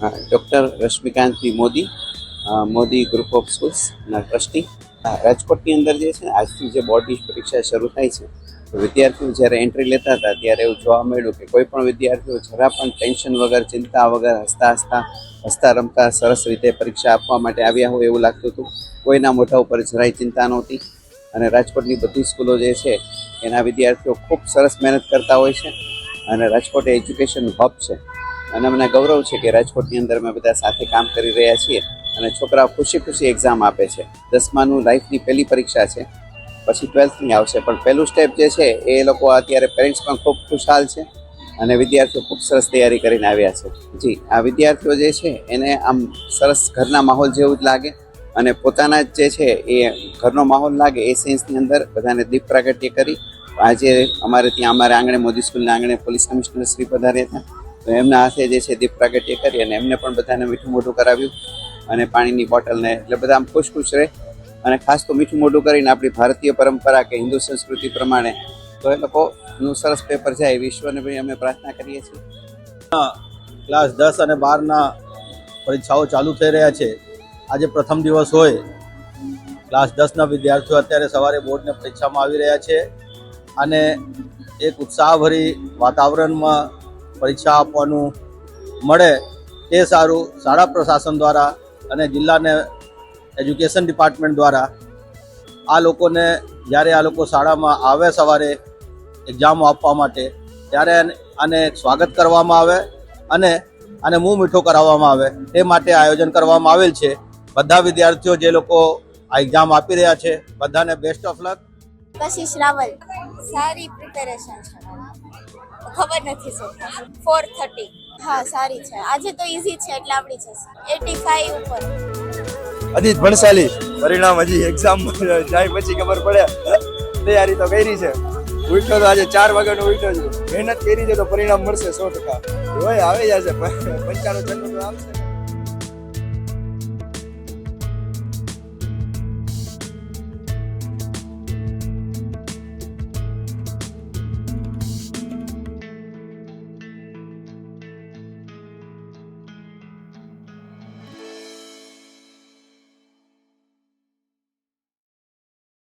Doctor રશ્મિકાંતભાઈ Modi, Modi group of સ્કૂલ્સના trustee. રાજકોટની અંદર જે છે આજથી જે બોર્ડની પરીક્ષા શરૂ થાય છે, તો વિદ્યાર્થીઓ જ્યારે એન્ટ્રી લેતા હતા ત્યારે એવું જોવા મળ્યું કે કોઈ પણ વિદ્યાર્થીઓ જરા પણ ટેન્શન વગર, ચિંતા વગર, હસતા રમતા સરસ રીતે પરીક્ષા આપવા માટે આવ્યા હોય એવું લાગતું હતું. કોઈના મોઢા ઉપર જરાય ચિંતા નહોતી. અને રાજકોટની બધી સ્કૂલો જે છે એના વિદ્યાર્થીઓ ખૂબ સરસ મહેનત કરતા હોય છે. અને રાજકોટ એજ્યુકેશન હબ છે અને મને ગૌરવ છે કે રાજકોટની અંદર અમે બધા સાથે કામ કરી રહ્યા છીએ અને છોકરાઓ ખુશી એક્ઝામ આપે છે. 10માનું લાઈફની પહેલી પરીક્ષા છે, પછી 12થની આવશે, પણ પહેલું સ્ટેપ જે છે એ લોકો અત્યારે પેરેન્ટ્સ પણ ખૂબ ખુશહાલ છે અને વિદ્યાર્થીઓ ખૂબ સરસ તૈયારી કરીને આવ્યા છે. જી, આ વિદ્યાર્થીઓ જે છે એને આમ સરસ ઘરના માહોલ જેવું જ લાગે અને પોતાના જ જે છે એ ઘરનો માહોલ લાગે એ સેન્સની અંદર બધાને દીપ પ્રાગટ્ય કરી. આજે અમારા આંગણે, મોદી સ્કૂલના આંગણે પોલીસ કમિશનર શ્રી પધાર્યા હતા, તો એમના હાથે જે છે દીપ પ્રાગટ્ય કરી અને એમને પણ બધાને મીઠું મોઢું કરાવ્યું અને પાણીની બોટલને, એટલે બધા આમ ખુશ રહે. અને ખાસ તો મીઠું મોઢું કરીને આપણી ભારતીય પરંપરા કે હિન્દુ સંસ્કૃતિ પ્રમાણે તો એ લોકોનું સરસ પેપર જાય વિશ્વને ભાઈ અમે પ્રાર્થના કરીએ છીએ. ક્લાસ 10 અને 12ના પરીક્ષાઓ ચાલુ થઈ રહ્યા છે. આજે પ્રથમ દિવસ હોય. ક્લાસ 10ના વિદ્યાર્થીઓ અત્યારે સવારે બોર્ડની પરીક્ષામાં આવી રહ્યા છે અને એક ઉત્સાહભરી વાતાવરણમાં પરીક્ષા આપવાનું મળે તે સારું. શાળા પ્રશાસન દ્વારા અને જિલ્લાને એજ્યુકેશન ડિપાર્ટમેન્ટ દ્વારા આ લોકોને જ્યારે આ લોકો શાળામાં આવે સવારે એક્ઝામો આપવા માટે, ત્યારે આને સ્વાગત કરવામાં આવે અને આને મું મીઠો કરાવવામાં આવે તે માટે આયોજન કરવામાં આવેલ છે. બધા વિદ્યાર્થીઓ જે લોકો આ એક્ઝામ આપી રહ્યા છે બધાને best of luck. Kashish Rawal. સારી પ્રિપેરેશન છે, ખબર નથી શું 430. હા, સારી છે. આજે તો ઈઝી છે એટલે આવડી જશે. 85 ઉપર. અદિત ભણસાલી. પરિણામ હજી એક્ઝામ જાય પછી ખબર પડે. તૈયારી તો કરી છે. ઉઠ્યો તો આજે 4 વાગ્યાનો ઉઠ્યો છું. મહેનત કરી છે તો પરિણામ મળશે 100%. હોય આવી જશે 95 આવશે.